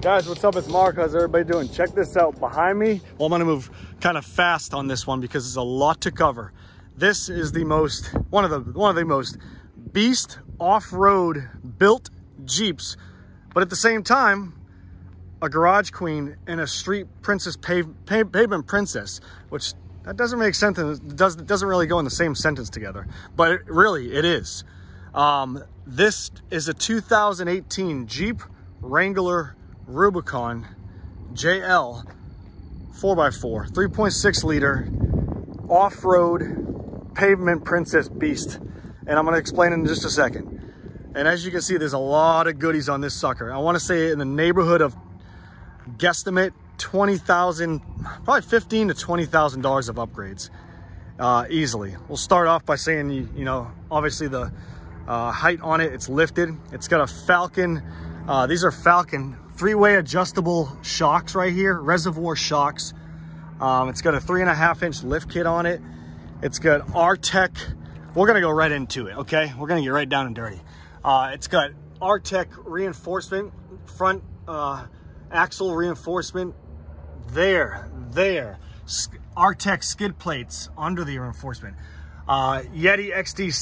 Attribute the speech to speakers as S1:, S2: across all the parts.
S1: Guys, what's up? It's Mark. How's everybody doing? Check this out behind me. Well, I'm gonna move kind of fast on this one because there's a lot to cover. This is the one of the most beast off-road built Jeeps, but at the same time, a garage queen and a street princess, pavement princess, which that doesn't make sense. It doesn't really go in the same sentence together, but it is. This is a 2018 Jeep Wrangler Rubicon JL 4x4, 3.6 liter off-road pavement princess beast. And I'm going to explain it in just a second. And as you can see, there's a lot of goodies on this sucker. I want to say in the neighborhood of guesstimate 20,000, probably $15,000 to $20,000 of upgrades easily. We'll start off by saying, you know, obviously the height on it, it's lifted. It's got a Falcon, these are Falcon 3-way adjustable shocks right here, reservoir shocks. It's got a 3.5-inch lift kit on it. It's got Artec. We're gonna go right into it, okay? We're gonna get right down and dirty. It's got Artec reinforcement, front axle reinforcement there. Artec skid plates under the reinforcement. Yeti XD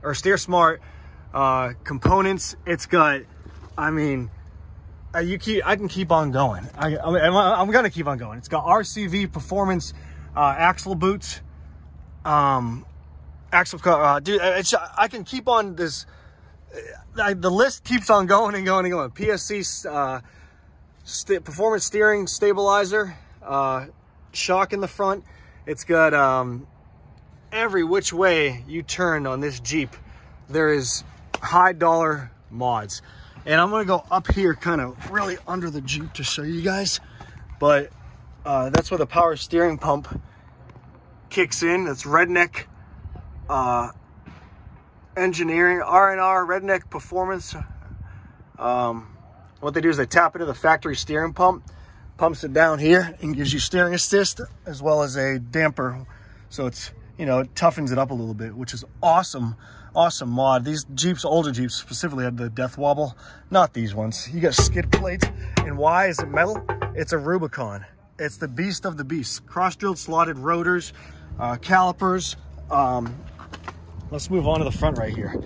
S1: steer smart components. It's got, I mean, I can keep on going. I'm gonna keep on going. It's got RCV performance axle boots. Dude, I can keep on this. The list keeps on going and going and going. PSC performance steering stabilizer, shock in the front. It's got every which way you turn on this Jeep, there is high dollar mods. And I'm gonna go up here kind of really under the Jeep to show you guys. But that's where the power steering pump kicks in. That's Redneck engineering, R&R, Redneck performance. What they do is they tap into the factory steering pump, pumps it down here and gives you steering assist as well as a damper. So it's, you know, it toughens it up a little bit, which is awesome. Awesome mod. These Jeeps, older Jeeps specifically, had the death wobble. Not these ones. You got skid plates. And why is it metal? It's a Rubicon. It's the beast of the beasts. Cross-drilled slotted rotors, calipers. Let's move on to the front right here.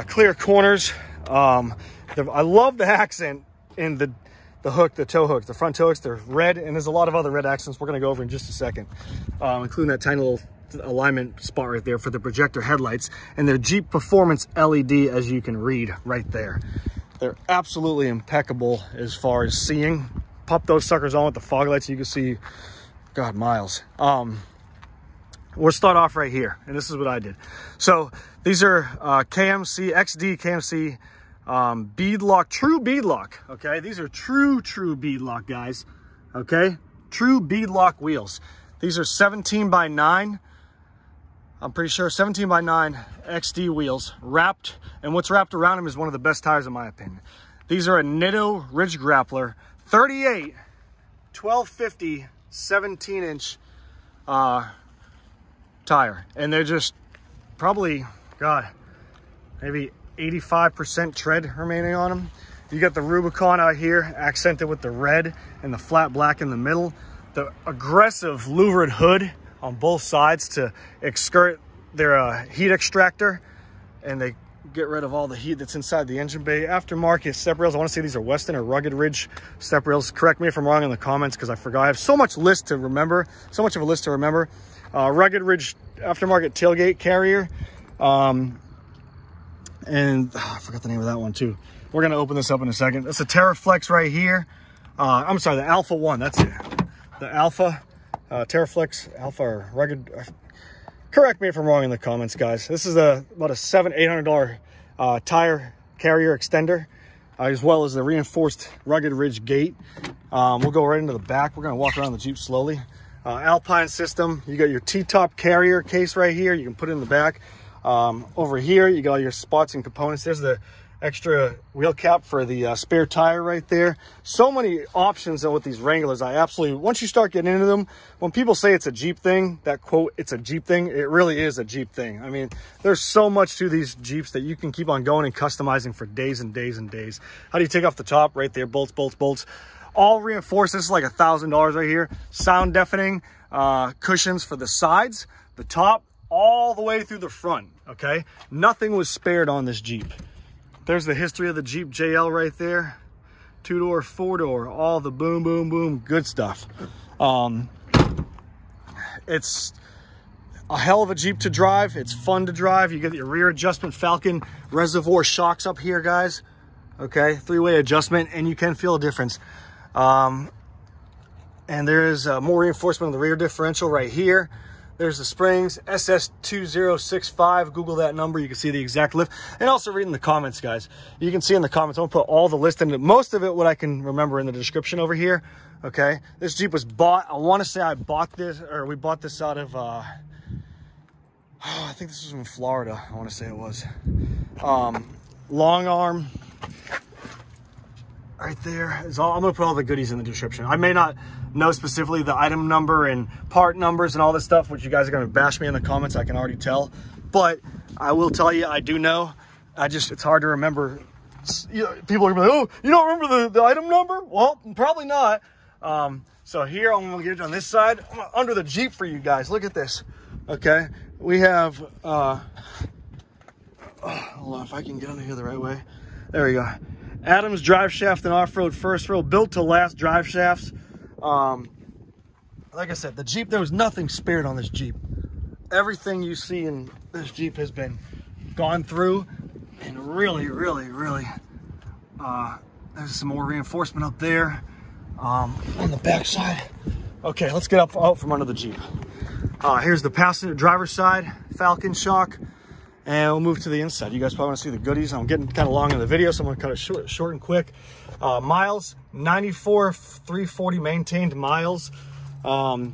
S1: Clear corners. I love the accent in the hook, the tow hooks, the front tow hooks. They're red, and there's a lot of other red accents we're going to go over in just a second, including that tiny little alignment spot right there for the projector headlights and their Jeep Performance LED, as you can read right there. They're absolutely impeccable as far as seeing. Pop those suckers on with the fog lights, you can see, God, miles. We'll start off right here, and this is what I did. So these are KMC XD KMC beadlock, true beadlock. Okay, these are true beadlock, guys. Okay, true beadlock wheels. These are 17x9. I'm pretty sure 17x9 XD wheels wrapped, and what's wrapped around them is one of the best tires in my opinion. These are a Nitto Ridge Grappler 38 1250 17-inch tire, and they're just probably, God, maybe 85% tread remaining on them. You got the Rubicon out here accented with the red and the flat black in the middle. The aggressive louvered hood on both sides to skirt their heat extractor, and they get rid of all the heat that's inside the engine bay. Aftermarket step rails. I want to say these are Weston or Rugged Ridge step rails. Correct me if I'm wrong in the comments because I forgot. I have so much list to remember, so much of a list to remember. Rugged Ridge aftermarket tailgate carrier. And I forgot the name of that one too. We're going to open this up in a second. That's a Teraflex right here. I'm sorry, the Alpha one. That's it. The Alpha, Teraflex Alpha or Rugged. Correct me if I'm wrong in the comments, guys. This is about a $700-800 tire carrier extender, as well as the reinforced Rugged Ridge gate. We'll go right into the back. We're going to walk around the Jeep slowly. Alpine system. You got your T-top carrier case right here. You can put it in the back. Over here, you got all your spots and components. There's the extra wheel cap for the spare tire right there. So many options with these Wranglers. I absolutely, once you start getting into them, when people say it's a Jeep thing, that quote, it's a Jeep thing, it really is a Jeep thing. I mean, there's so much to these Jeeps that you can keep on going and customizing for days and days and days. How do you take off the top? Right there, bolts, bolts, bolts. All reinforced. This is like $1,000 right here. Sound deafening cushions for the sides, the top, all the way through the front, okay? Nothing was spared on this Jeep. There's the history of the Jeep JL right there. 2-door, 4-door, all the boom, boom, boom, good stuff. It's a hell of a Jeep to drive. It's fun to drive. You get your rear adjustment Falcon reservoir shocks up here, guys. Okay, 3-way adjustment, and you can feel a difference. And there is more reinforcement of the rear differential right here. There's the springs, SS2065. Google that number. You can see the exact lift. And also read in the comments, guys. You can see in the comments. I'm going to put all the list in it. Most of it, what I can remember, in the description over here. Okay. This Jeep was bought. I want to say I bought this, or we bought this out of, I think this was in Florida. I want to say it was. Long arm. Right there is all. I'm going to put all the goodies in the description. I may not know specifically the item number and part numbers and all this stuff, which you guys are going to bash me in the comments. I can already tell, but I will tell you, I do know. It's hard to remember. You know, people are going to be like, oh, you don't remember the item number? Well, probably not. So here, I'm going to get it on this side. Under the Jeep for you guys. Look at this. Okay. We have, hold on, if I can get under here the right way. There we go. Adams Driveshaft and off-road first row, built to last drive shafts. Like I said, the Jeep, there was nothing spared on this Jeep. Everything you see in this Jeep has been gone through, and really, really, really, there's some more reinforcement up there on the back side. Okay, let's get out from under the Jeep. Here's the passenger driver's side, Falcon shock. And we'll move to the inside. You guys probably want to see the goodies. I'm getting kind of long in the video, so I'm going to cut it short and quick. Miles, 94,340 maintained miles. Remote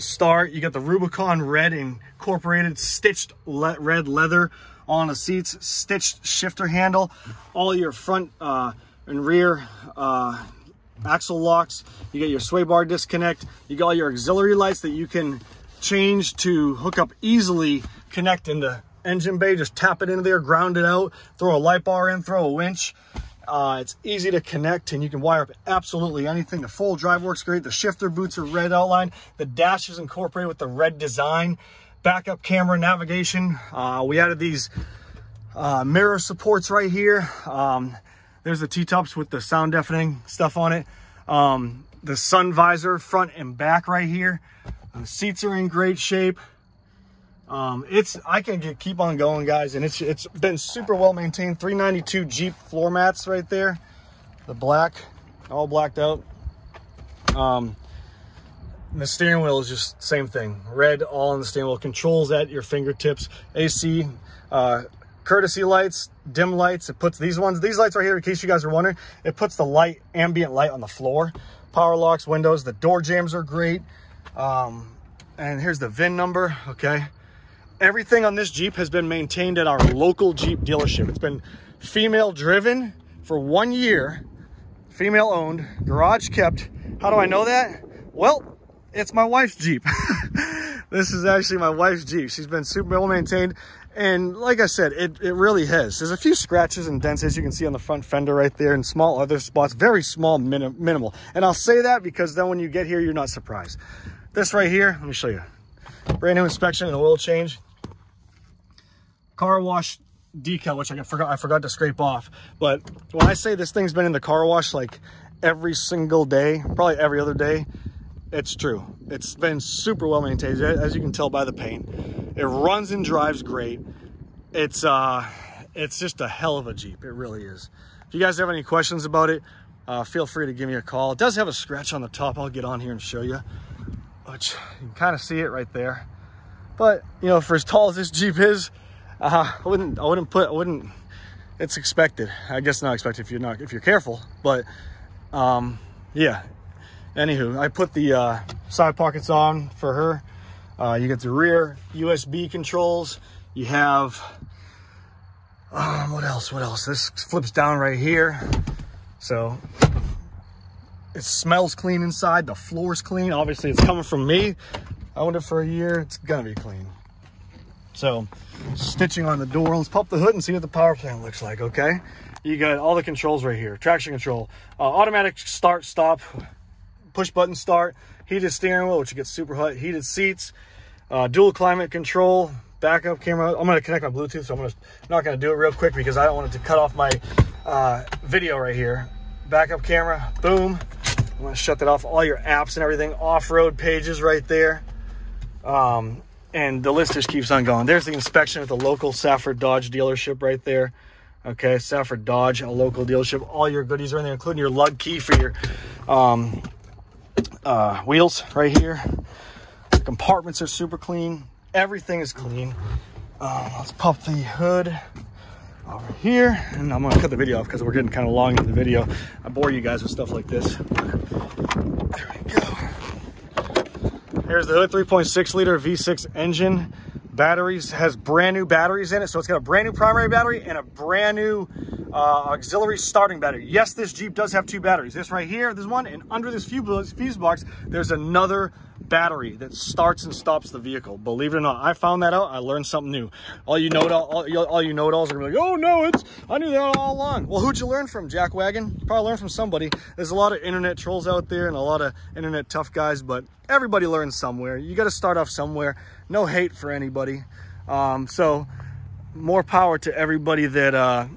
S1: start. You got the Rubicon red incorporated stitched red leather on the seats. Stitched shifter handle. All your front and rear axle locks. You get your sway bar disconnect. You got all your auxiliary lights that you can change to hook up easily. Connect in the engine bay, just tap it into there, ground it out, throw a light bar in, throw a winch. It's easy to connect, and you can wire up absolutely anything. The full drive works great. The shifter boots are red outline. The dash is incorporated with the red design. Backup camera navigation. We added these mirror supports right here. There's the T-tops with the sound deafening stuff on it. The sun visor front and back right here. The seats are in great shape. I can keep on going, guys, and it's been super well maintained. 392 Jeep floor mats right there, the black, all blacked out. The steering wheel is just same thing, red all on the steering wheel. Controls at your fingertips. AC, courtesy lights, dim lights. It puts these lights right here, in case you guys are wondering, it puts the ambient light on the floor. Power locks, windows. The door jambs are great. And here's the VIN number. Okay. Everything on this Jeep has been maintained at our local Jeep dealership. It's been female driven for 1 year, female owned, garage kept. How do I know that? Well, it's my wife's Jeep. This is actually my wife's Jeep. She's been super well maintained. And like I said, it really has. There's a few scratches and dents, as you can see on the front fender right there, and small other spots, very small, minimal. And I'll say that because then when you get here, you're not surprised. This right here, let me show you. Brand new inspection and oil change. Car wash decal, which I forgot to scrape off. But when I say this thing's been in the car wash like every single day, probably every other day, it's true. It's been super well maintained, as you can tell by the paint. It runs and drives great. It's just a hell of a Jeep. It really is. If you guys have any questions about it, feel free to give me a call. It does have a scratch on the top. I'll get on here and show you, which you can kind of see it right there. But you know, for as tall as this Jeep is, I wouldn't, it's expected. I guess not expected if you're careful, but, yeah. Anywho, I put the, side pockets on for her. You get the rear USB controls. You have What else? This flips down right here. So it smells clean inside. The floor's clean. Obviously, it's coming from me. I owned it for a year. It's gonna be clean. So stitching on the door. Let's pop the hood and see what the power plant looks like, okay? You got all the controls right here. Traction control, automatic start, stop, push button start, heated steering wheel, which gets super hot, heated seats, dual climate control, backup camera. I'm gonna connect my Bluetooth, so I'm not gonna do it real quick because I don't want it to cut off my video right here. Backup camera, boom. I'm gonna shut that off. All your apps and everything, off-road pages right there. And the list just keeps on going. There's the inspection at the local Safford Dodge dealership right there. Okay, Safford Dodge, a local dealership. All your goodies are in there, including your lug key for your wheels right here. The compartments are super clean. Everything is clean. Let's pop the hood over here, and I'm gonna cut the video off because we're getting kind of long in the video. I bore you guys with stuff like this. There we go. Here's the hood, 3.6 liter V6 engine. Batteries, has brand new batteries in it. So it's got a brand new primary battery and a brand new auxiliary starting battery. Yes, this Jeep does have two batteries. This right here, there's one, and under this fuse box, there's another battery that starts and stops the vehicle. Believe it or not, I found that out. I learned something new. All you know-it-alls are gonna be like, oh no, I knew that all along. Well, who'd you learn from, Jackwagon? Probably learned from somebody. There's a lot of internet trolls out there and a lot of internet tough guys, but everybody learns somewhere. You got to start off somewhere. No hate for anybody. So more power to everybody that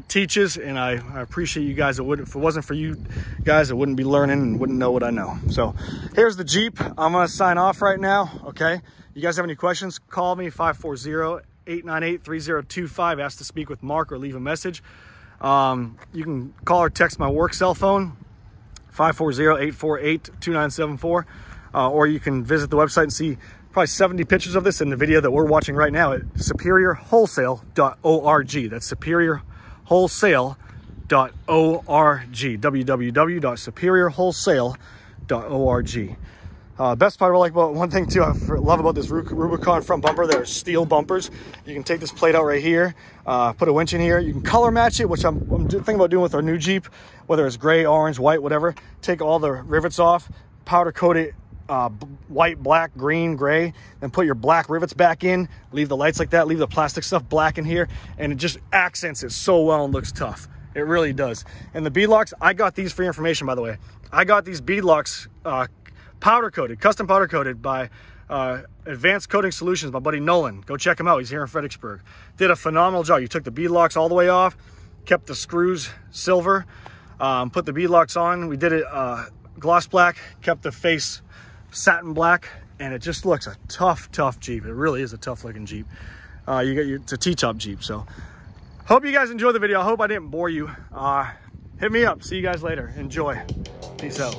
S1: teaches, and I appreciate you guys. If it wasn't for you guys, I wouldn't be learning and wouldn't know what I know. So here's the Jeep. I'm gonna sign off right now, okay? You guys have any questions, call me, 540-898-3025. Ask to speak with Mark or leave a message. You can call or text my work cell phone, 540-848-2974. Or you can visit the website and see probably 70 pictures of this in the video that we're watching right now at superiorwholesale.org. That's superiorwholesale.org. www.superiorwholesale.org. Best part I like about one thing too, I love about this Rubicon front bumper, they're steel bumpers. You can take this plate out right here, put a winch in here. You can color match it, which I'm thinking about doing with our new Jeep, whether it's gray, orange, white, whatever. Take all the rivets off, powder coat it white, black, green, gray, then put your black rivets back in, leave the lights like that, leave the plastic stuff black in here, and it just accents it so well and looks tough. It really does. And the beadlocks, I got these for your information, by the way. I got these beadlocks powder coated, custom powder coated by Advanced Coating Solutions, my buddy Nolan. Go check him out, he's here in Fredericksburg. Did a phenomenal job. You took the beadlocks all the way off, kept the screws silver, put the beadlocks on. We did it gloss black, kept the face satin black, and it just looks a tough Jeep. It really is a tough looking Jeep. It's a T-top Jeep. So hope you guys enjoyed the video. I hope I didn't bore you. Hit me up. See you guys later. Enjoy. Peace out.